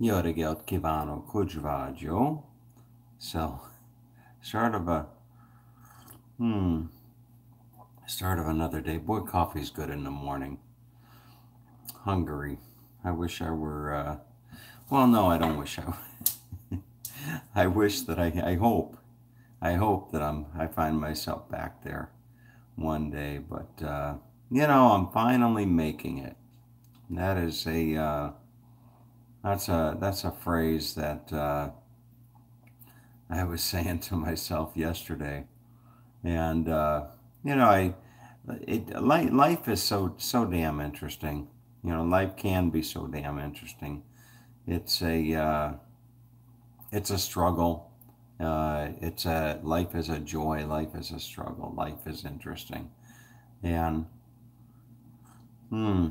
Jó kívánok, hogy vagy, jó? So, start of a, hmm, start of another day. Boy, coffee's good in the morning. Hungary. I wish I were, well, no, I don't wish I wish that I hope that I find myself back there one day, but, I'm finally making it. That is that's a phrase that, I was saying to myself yesterday. And you know, life is so damn interesting. Life can be so damn interesting. It's a struggle. It's a Life is a joy. Life is a struggle. Life is interesting. And hmm,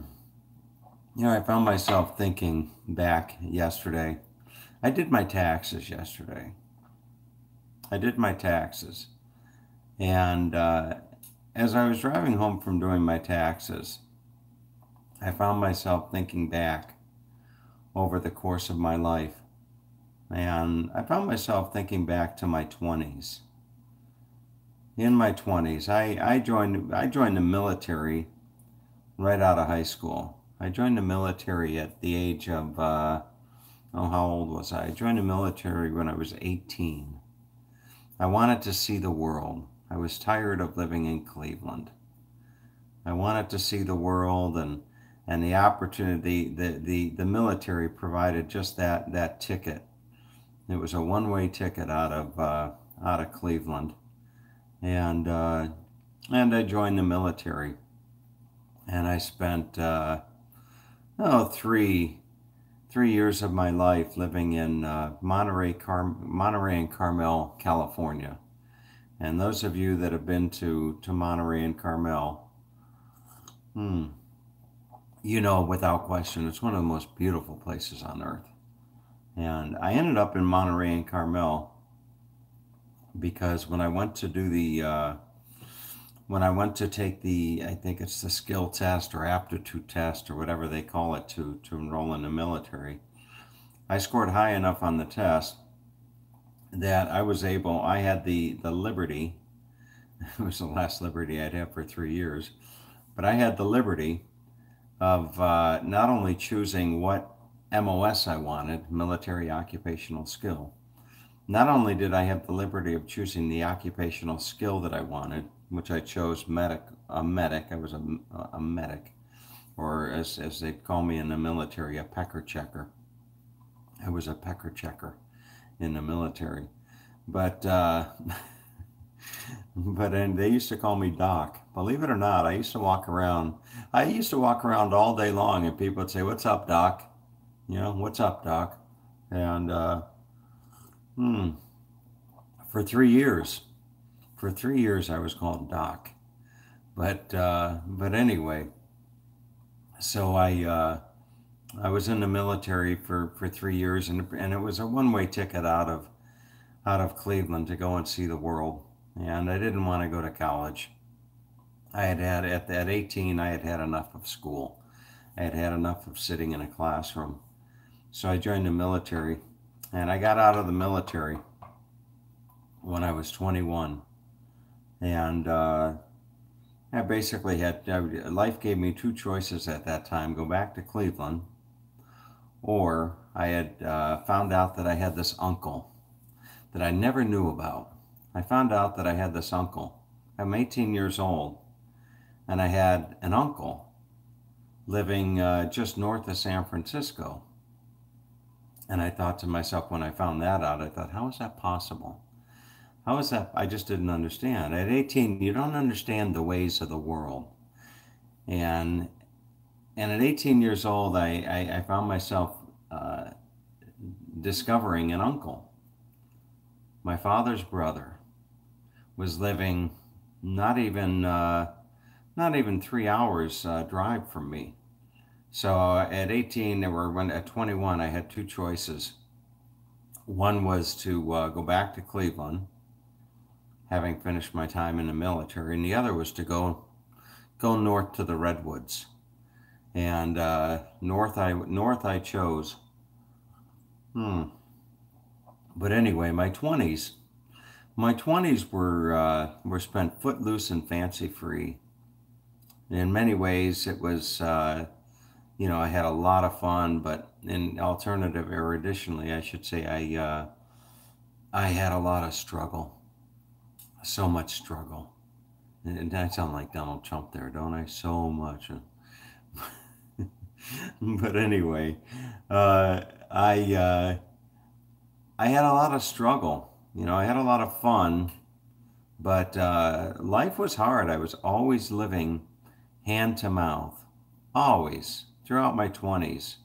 I found myself thinking back yesterday. I did my taxes yesterday. I did my taxes, and as I was driving home from doing my taxes, I found myself thinking back over the course of my life. And I found myself thinking back to my 20s. In my 20s, I joined the military right out of high school. I joined the military at the age of, how old was I? I joined the military when I was 18. I wanted to see the world. I was tired of living in Cleveland. I wanted to see the world, and the opportunity, the military provided just that ticket. It was a one-way ticket out of Cleveland, and I joined the military, and I spent three years of my life living in Monterey and Carmel, California. And those of you that have been to Monterey and Carmel, hmm, without question, it's one of the most beautiful places on earth. And I ended up in Monterey and Carmel because when I went to take I think it's the skill test or aptitude test or whatever they call it to enroll in the military, I scored high enough on the test that I had the liberty, it was the last liberty I'd have for 3 years, but I had the liberty of not only choosing what MOS I wanted, military occupational skill. Not only did I have the liberty of choosing the occupational skill that I wanted, which I chose a medic. I was a medic, or as they call me in the military, a pecker checker. I was a pecker checker in the military, but and they used to call me Doc. Believe it or not, I used to walk around. I used to walk around all day long, and people would say, "What's up, Doc?" "What's up, Doc?" And hmm, for 3 years, I was called Doc. But anyway, so I was in the military for 3 years, and it was a one-way ticket out of Cleveland to go and see the world. And I didn't want to go to college. At 18, I had had enough of school. I had had enough of sitting in a classroom. So I joined the military, and I got out of the military when I was 21. And I basically life gave me two choices at that time: go back to Cleveland, or I had found out that I had this uncle that I never knew about. I found out that I had this uncle. I'm 18 years old, and I had an uncle living just north of San Francisco. And I thought to myself, when I found that out, I thought, how is that possible? How is that? I just didn't understand. At 18, you don't understand the ways of the world. And at 18 years old, I found myself discovering an uncle. My father's brother was living not even 3 hours drive from me. So at 18, at 21, I had two choices. One was to go back to Cleveland, having finished my time in the military, and the other was to go north to the Redwoods. And north I chose. Hmm. But anyway, my twenties were spent footloose and fancy free. In many ways, it was I had a lot of fun, but in alternative or additionally, I should say, I had a lot of struggle, so much struggle. And I sound like Donald Trump there, don't I? So much. But anyway, uh, I I had a lot of struggle. I had a lot of fun, but life was hard. I was always living hand to mouth, always throughout my 20s.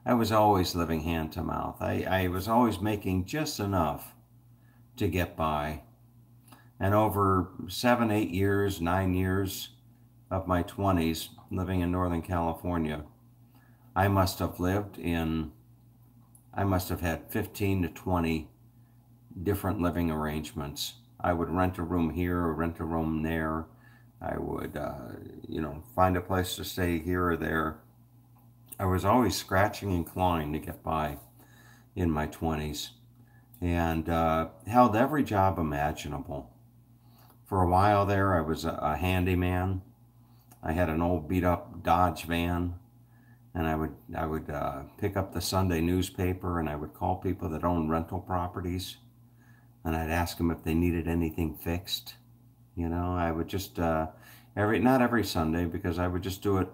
I was always living hand to mouth. I was always making just enough to get by. And over 7, 8 years, 9 years of my 20s living in Northern California, I must have lived in, I must have had 15 to 20 different living arrangements. I would rent a room here or rent a room there. I would, find a place to stay here or there. I was always scratching and clawing to get by in my 20s and held every job imaginable. For a while there, I was a handyman. I had an old beat up Dodge van, and I would pick up the Sunday newspaper and I would call people that own rental properties, and I'd ask them if they needed anything fixed. I would just every not every Sunday because I would just do it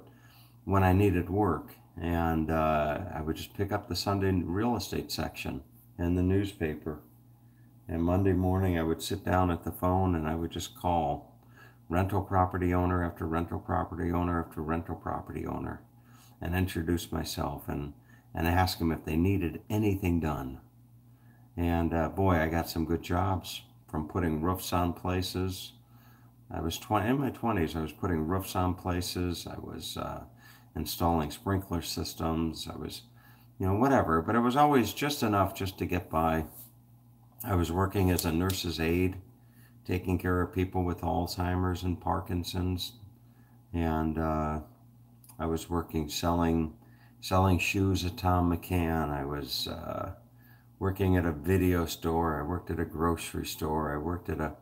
when I needed work, and I would just pick up the Sunday real estate section in the newspaper. And Monday morning, I would sit down at the phone and I would just call rental property owner after rental property owner after rental property owner and introduce myself and ask them if they needed anything done. And boy, I got some good jobs from putting roofs on places. I was in my 20s. I was putting roofs on places. I was installing sprinkler systems. I was, whatever. But it was always just enough just to get by. I was working as a nurse's aide, taking care of people with Alzheimer's and Parkinson's, and I was working selling shoes at Tom McCann. I was working at a video store. I worked at a grocery store. I worked at a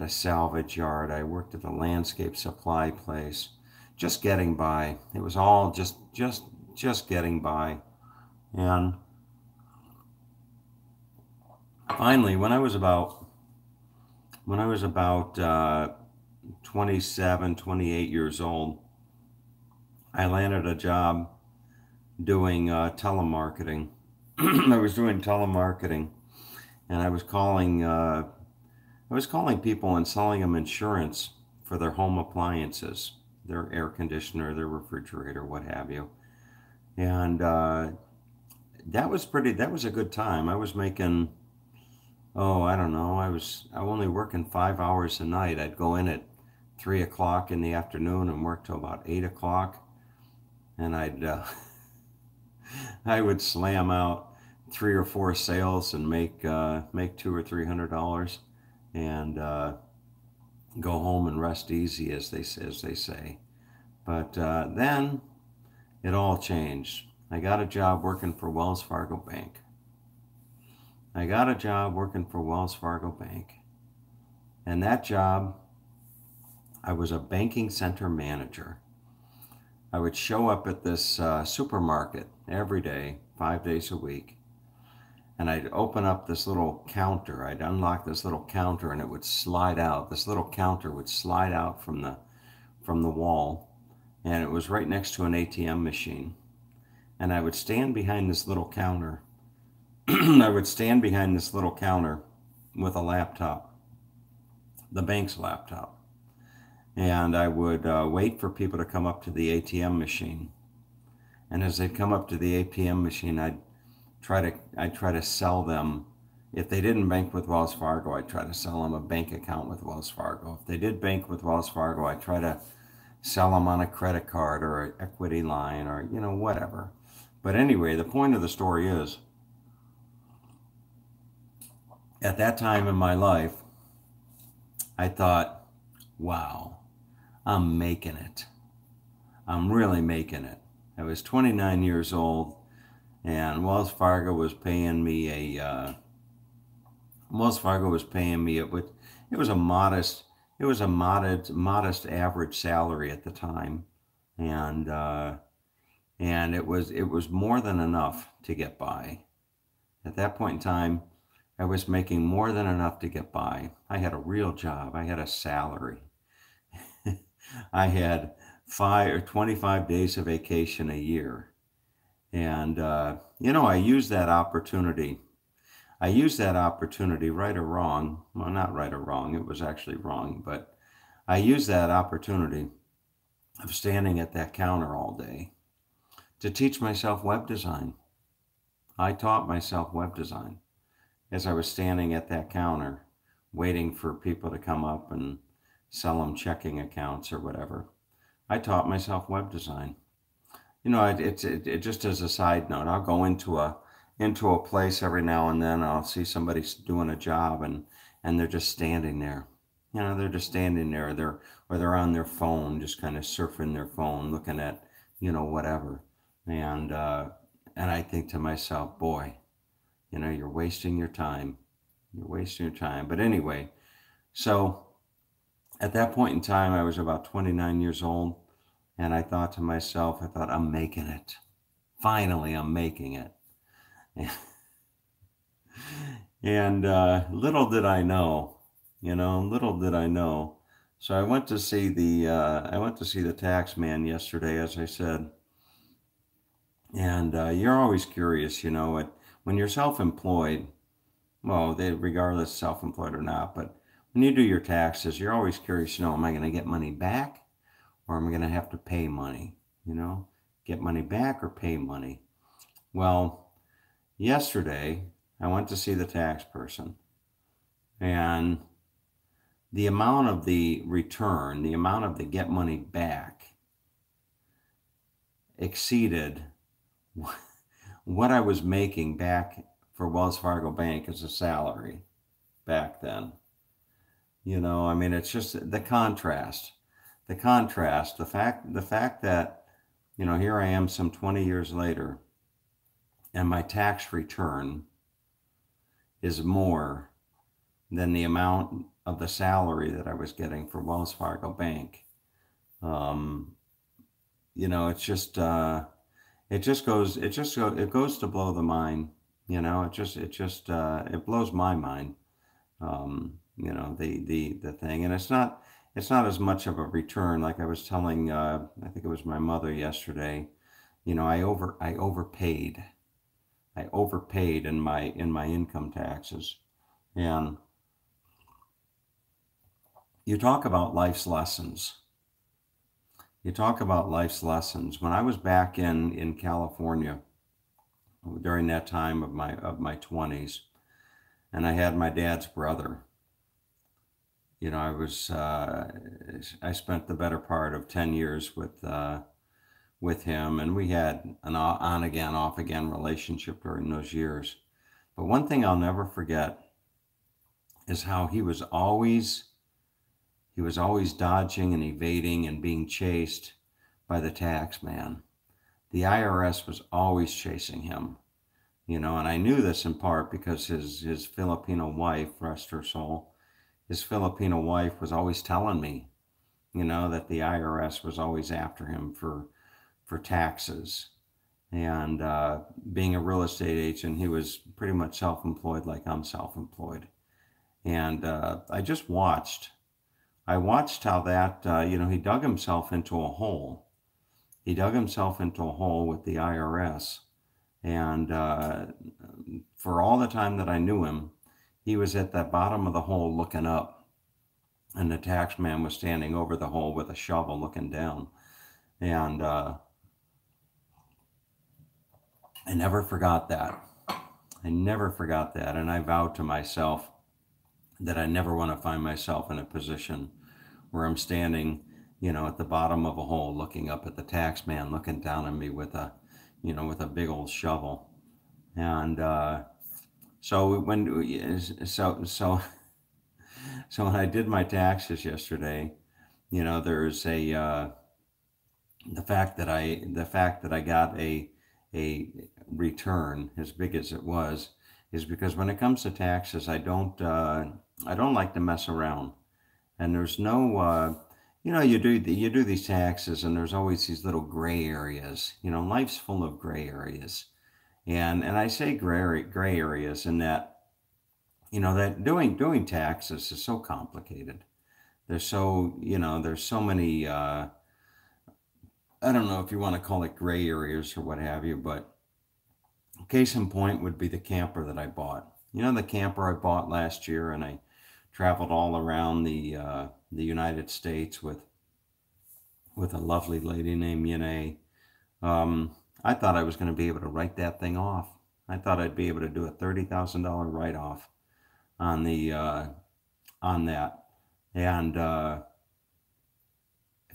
salvage yard. I worked at a landscape supply place. Just getting by. It was all just getting by. And finally, when I was about 27, 28 years old, I landed a job doing telemarketing. I was doing telemarketing, and I was calling people and selling them insurance for their home appliances, their air conditioner, their refrigerator, what have you. And that was a good time. I was making, oh, I don't know, I only working 5 hours a night. I'd go in at 3 o'clock in the afternoon and work till about 8 o'clock, and I would slam out 3 or 4 sales and make $200 or $300, and go home and rest easy, as they say. But then it all changed. I got a job working for Wells Fargo Bank. I got a job working for Wells Fargo Bank, and that job, I was a banking center manager. I would show up at this supermarket every day, 5 days a week, and I'd open up this little counter. I'd unlock this little counter, and it would slide out. This little counter would slide out from the wall, and it was right next to an ATM machine. And I would stand behind this little counter. I would stand behind this little counter with a laptop, the bank's laptop, and I would wait for people to come up to the ATM machine. And as they'd come up to the ATM machine, I'd try to sell them. If they didn't bank with Wells Fargo, I'd try to sell them a bank account with Wells Fargo. If they did bank with Wells Fargo, I'd try to sell them on a credit card or an equity line or whatever. But anyway, the point of the story is, at that time in my life, I thought, wow, I'm making it. I'm really making it. I was 29 years old. and Wells Fargo was paying me it was a modest modest average salary at the time, and it was more than enough to get by. At that point in time, I was making more than enough to get by. I had a real job. I had a salary. I had 25 days of vacation a year. And, I used that opportunity. I used that opportunity, right or wrong. Well, not right or wrong. It was actually wrong. But I used that opportunity of standing at that counter all day to teach myself web design. I taught myself web design as I was standing at that counter waiting for people to come up and sell them checking accounts or whatever. I taught myself web design. It just as a side note, I'll go into a place every now and then. I'll see somebody doing a job, and they're just standing there. They're just standing there. They're on their phone, just kind of surfing their phone, looking at whatever. And I think to myself, boy, you're wasting your time. You're wasting your time. But anyway, so at that point in time, I was about 29 years old, and I thought to myself, I'm making it. Finally, I'm making it. And little did I know, little did I know. So I went to see the tax man yesterday, as I said. And you're always curious, when you're self-employed, well, regardless self-employed or not, but when you do your taxes, you're always curious, am I going to get money back, or am I going to have to pay money? Get money back or pay money? Well, yesterday I went to see the tax person, and the amount of the return, the amount of the get money back exceeded what I was making back for Wells Fargo Bank as a salary back then. It's just the contrast, the fact that, here I am some 20 years later, and my tax return is more than the amount of the salary that I was getting for Wells Fargo Bank. It goes to blow the mind. It blows my mind. The thing, and it's not as much of a return. Like I was telling, I think it was my mother yesterday. I overpaid. I overpaid in my income taxes, and you talk about life's lessons. When I was back in California during that time of my 20s, and I had my dad's brother. I spent the better part of 10 years with him, and we had an on again, off again relationship during those years. But one thing I'll never forget is how he was always dodging and evading and being chased by the tax man. The IRS was always chasing him, and I knew this in part because his Filipino wife, rest her soul, his Filipino wife was always telling me, that the IRS was always after him for taxes. And being a real estate agent, he was pretty much self-employed like I'm self-employed. And I watched how that, he dug himself into a hole. He dug himself into a hole with the IRS. And for all the time that I knew him, he was at the bottom of the hole looking up. And the tax man was standing over the hole with a shovel looking down. And I never forgot that. And I vowed to myself that I never want to find myself in a position where I'm standing, at the bottom of a hole looking up at the tax man looking down at me with a big old shovel. And so when when I did my taxes yesterday, there's the fact that I got a a return as big as it was, is because when it comes to taxes, I don't like to mess around. And there's no you do these taxes, and there's always these little gray areas. Life's full of gray areas, and I say gray areas in that that doing taxes is so complicated. There's so many I don't know if you want to call it gray areas or what have you, but case in point would be the camper that I bought. The camper I bought last year, and I traveled all around the United States with a lovely lady named Yanae. I thought I was going to be able to write that thing off. I thought I'd be able to do a $30,000 write-off on on that. And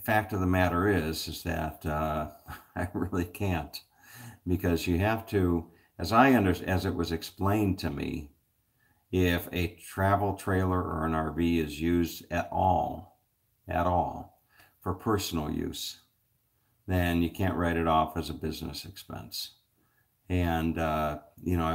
fact of the matter is that I really can't, because you have to, as it was explained to me, if a travel trailer or an RV is used at all for personal use, then you can't write it off as a business expense. And I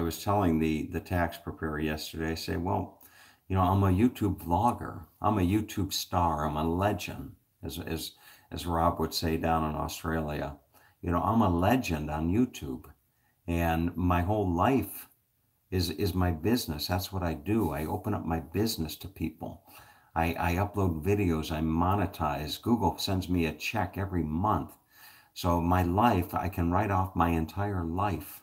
was telling the tax preparer yesterday, I say, well, I'm a YouTube vlogger, I'm a YouTube star, I'm a legend, as Rob would say down in Australia. I'm a legend on YouTube, and my whole life is my business. That's what I do. I open up my business to people. I upload videos, I monetize. Google sends me a check every month. So my life, I can write off my entire life.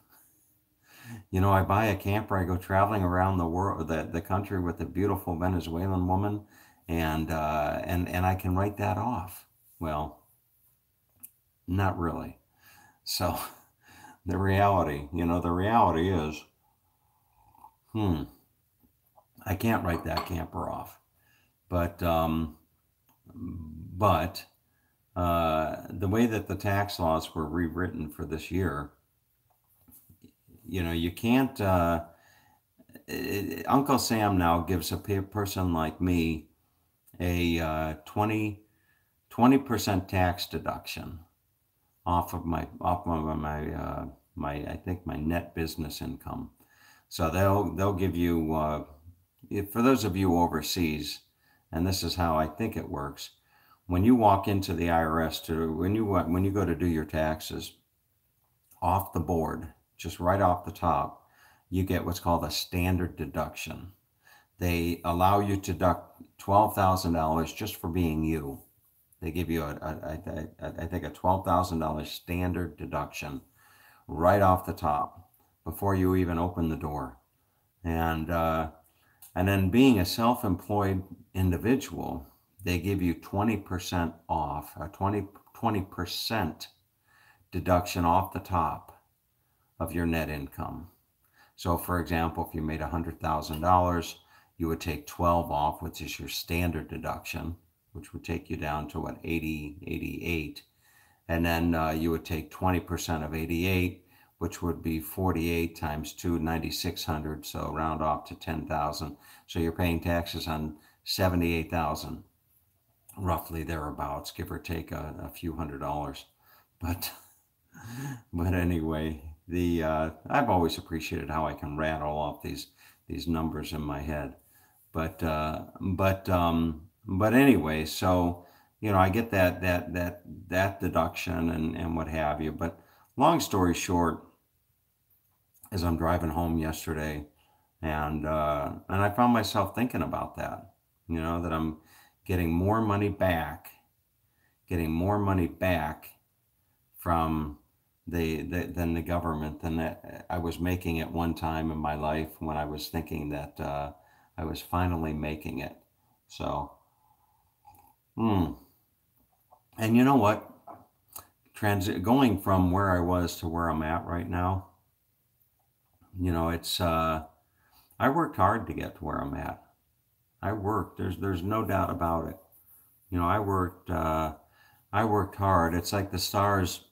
I buy a camper, I go traveling around the world, the country with a beautiful Venezuelan woman, and I can write that off. Well, not really. So the reality is, I can't write that camper off. But the way that the tax laws were rewritten for this year, you can't. Uncle Sam now gives a person like me a 20% tax deduction off of my I think my net business income. So they'll give you for those of you overseas, and this is how I think it works. When you walk into the IRS when you go to do your taxes, off the board, just right off the top, you get what's called a standard deduction. They allow you to deduct $12,000 just for being you. They give you I think a $12,000 standard deduction right off the top before you even open the door. And then being a self-employed individual, they give you 20% off, a 20% deduction off the top of your net income. So for example, if you made $100,000, you would take 12 off, which is your standard deduction, which would take you down to what, 88. And then you would take 20% of 88, which would be 48 times 2, 9,600. So round off to 10,000. So you're paying taxes on 78,000, roughly thereabouts, give or take a few $100s. But anyway, I've always appreciated how I can rattle off these numbers in my head. But anyway, so I get that deduction and what have you. But long story short, as I'm driving home yesterday, and I found myself thinking about that, that I'm getting more money back from than the government than that I was making at one time in my life when I was thinking that I was finally making it. So, and you know what? Going from where I was to where I'm at right now, it's I worked hard to get to where I'm at. I worked. There's no doubt about it. I worked hard. It's like the stars,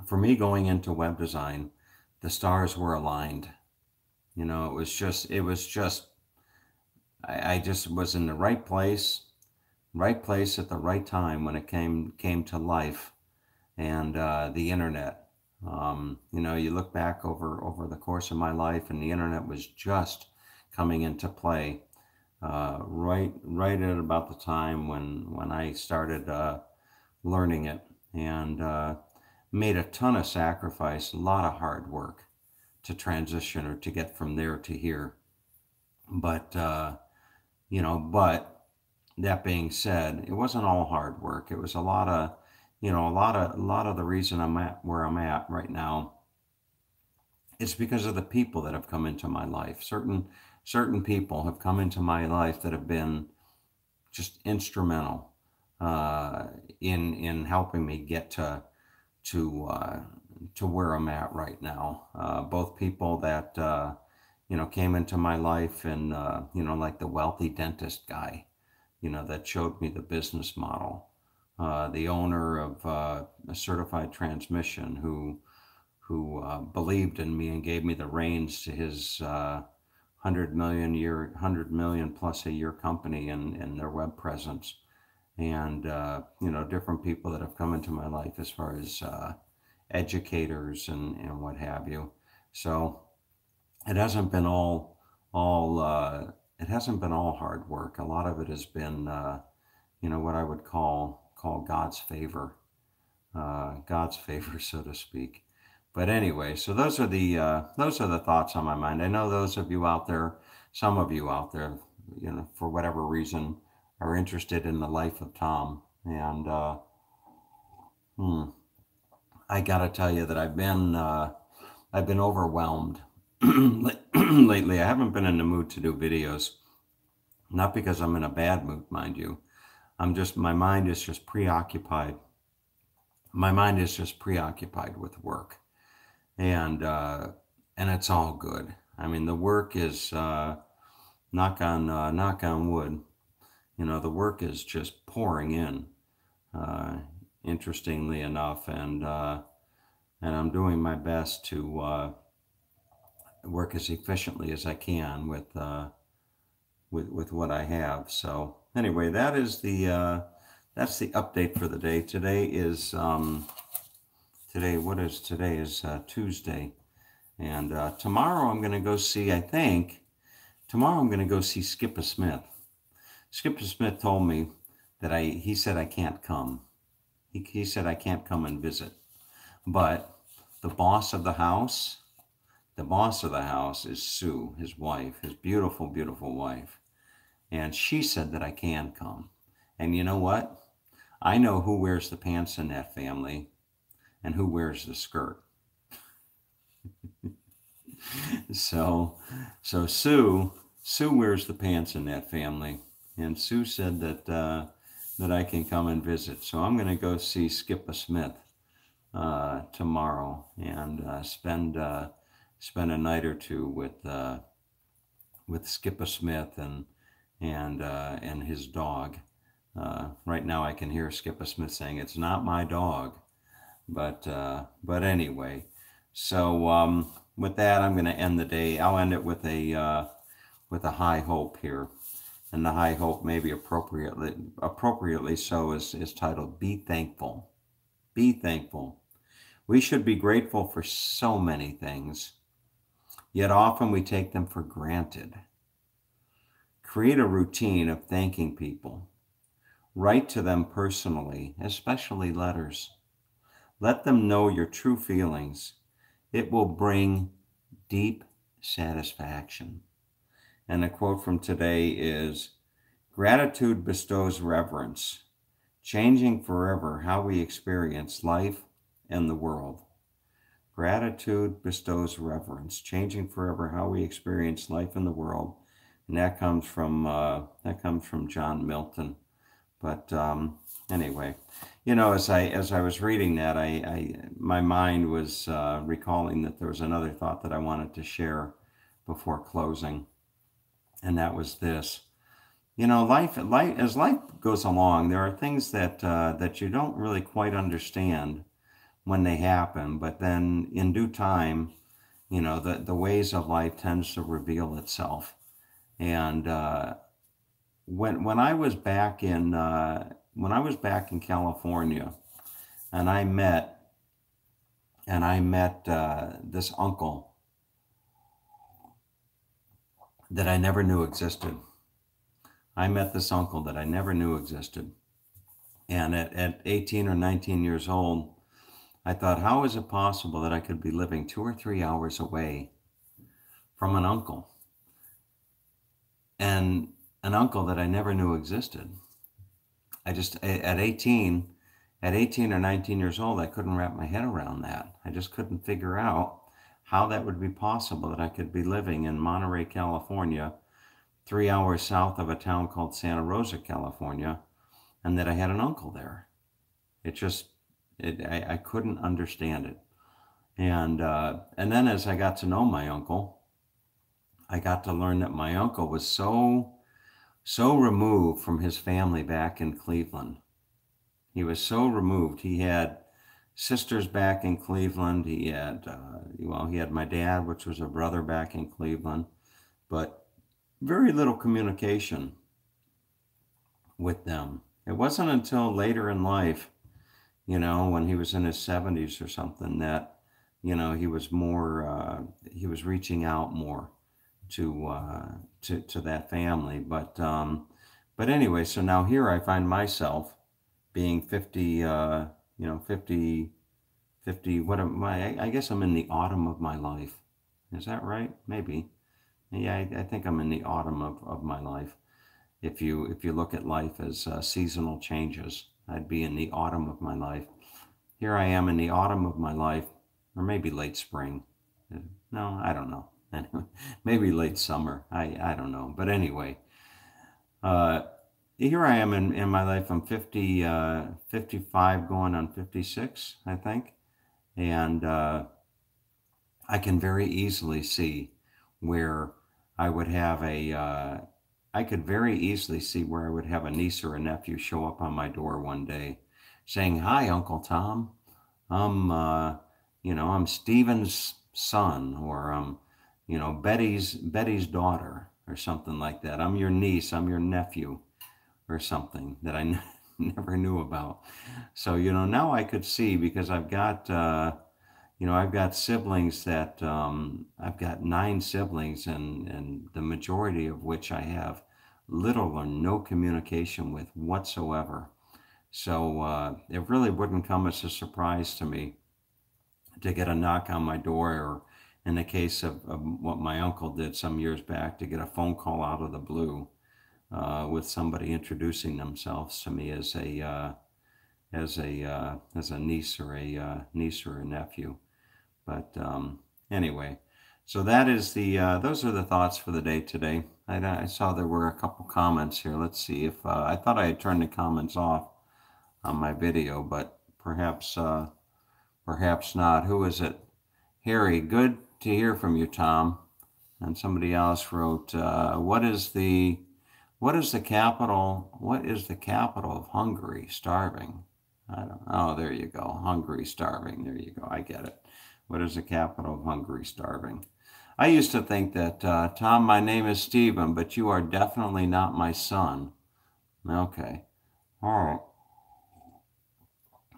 for me going into web design, the stars were aligned. It was just I just was in the right place at the right time when it came to life and the internet. You know, you look back over the course of my life, and the internet was just coming into play, right at about the time when I started learning it, and made a ton of sacrifice, a lot of hard work to transition or to get from there to here. But you know, but that being said, it wasn't all hard work. It was a lot of, you know, a lot of the reason I'm at where I'm at right now. It's because of the people that have come into my life. Certain people have come into my life that have been just instrumental uh, in helping me get to uh, to where I'm at right now. Both people that you know, came into my life, and you know, like the wealthy dentist guy, you know, that showed me the business model. The owner of a certified transmission who believed in me and gave me the reins to his 100 million plus a year company and their web presence, and you know, different people that have come into my life as far as educators and what have you. So it hasn't been all it hasn't been all hard work. A lot of it has been you know, what I would call God's favor, so to speak. But anyway, so those are the thoughts on my mind. I know those of you out there, some of you out there, you know, for whatever reason, are interested in the life of Tom, and hmm, I gotta tell you that I've been overwhelmed lately. I haven't been in the mood to do videos, not because I'm in a bad mood, mind you. My mind is just preoccupied. My mind is just preoccupied with work, and it's all good. I mean, the work is knock on wood. You know, the work is just pouring in. Uh, Interestingly enough, and I'm doing my best to work as efficiently as I can with what I have. So anyway, that's the update for the day. Today is Tuesday, and tomorrow I'm going to go see. I think tomorrow I'm going to go see Skipper Smith. Skipper Smith told me that he said I can't come. He said I can't come and visit, but the boss of the house. The boss of the house is Sue, his wife, his beautiful, beautiful wife. And she said that I can come. And you know what? I know who wears the pants in that family and who wears the skirt. So, so Sue wears the pants in that family, and Sue said that I can come and visit. So I'm going to go see Skipper Smith tomorrow, and spend a night or two with Skipper Smith and his dog. Right now, I can hear Skipper Smith saying, "It's not my dog," but anyway. So with that, I'm going to end the day. I'll end it with a high hope here, and the high hope, maybe appropriately so, is titled "Be Thankful." Be thankful. We should be grateful for so many things, yet often we take them for granted. Create a routine of thanking people. Write to them personally, especially letters. Let them know your true feelings. It will bring deep satisfaction. And a quote from today is, "Gratitude bestows reverence, changing forever how we experience life and the world." Gratitude bestows reverence, changing forever how we experience life in the world, and that comes from John Milton. But anyway, you know, as I was reading that, my mind was recalling that there was another thought that I wanted to share before closing, and that was this. You know, as life goes along, there are things that you don't really quite understand when they happen, but then in due time, you know, the ways of life tends to reveal itself. And when I was back in California, and I met and I met this uncle that I never knew existed. I met this uncle that I never knew existed. And at 18 or 19 years old, I thought, how is it possible that I could be living 2 or 3 hours away from an uncle, and an uncle that I never knew existed? I just, at 18 or 19 years old, I couldn't wrap my head around that. I just couldn't figure out how that would be possible that I could be living in Monterey, California, 3 hours south of a town called Santa Rosa, California, and that I had an uncle there. It just, I couldn't understand it. And then as I got to know my uncle, I got to learn that my uncle was so removed from his family back in Cleveland. He was so removed. He had sisters back in Cleveland. He had, he had my dad, which was a brother back in Cleveland, but very little communication with them. It wasn't until later in life, when he was in his 70s or something, that, he was he was reaching out more to that family. But anyway, so now here I find myself being 50, 50, 50, what am I guess I'm in the autumn of my life. Is that right? Maybe. Yeah, I think I'm in the autumn of my life. If you look at life as seasonal changes, I'd be in the autumn of my life. Here I am in the autumn of my life, or maybe late spring. No, I don't know. Anyway, maybe late summer. I don't know. But anyway, uh, here I am in my life. I'm 50, 55 going on 56, I think. And I can very easily see where I would have I could very easily see where I would have a niece or a nephew show up on my door one day saying, "Hi, Uncle Tom. I'm, I'm Stephen's son, or Betty's daughter, or something like that. I'm your niece, I'm your nephew," or something that I never knew about. So, now I could see, because I've got siblings that, I've got 9 siblings, and the majority of which I have little or no communication with whatsoever. So it really wouldn't come as a surprise to me to get a knock on my door, or in the case of what my uncle did some years back, to get a phone call out of the blue with somebody introducing themselves to me as a niece or a nephew. But anyway, so that is those are the thoughts for the day today. I saw there were a couple comments here. Let's see if I thought I had turned the comments off on my video, but perhaps not. Who is it? Harry, good to hear from you, Tom. And somebody else wrote, what is the capital of Hungary? Starving. I don't. Oh, there you go. Hungary, starving. There you go. I get it. What is the capital of Hungary? Starving. I used to think that, Tom, my name is Stephen, but you are definitely not my son. Okay. All right.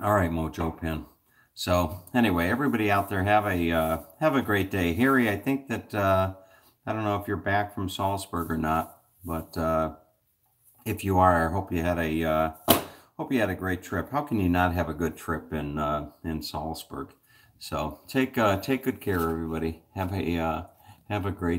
All right, Mojo Pin. So anyway, everybody out there, have a great day. Harry, I think that I don't know if you're back from Salzburg or not, but if you are, I hope you had a great trip. How can you not have a good trip in Salzburg? So take good care, everybody. Have a great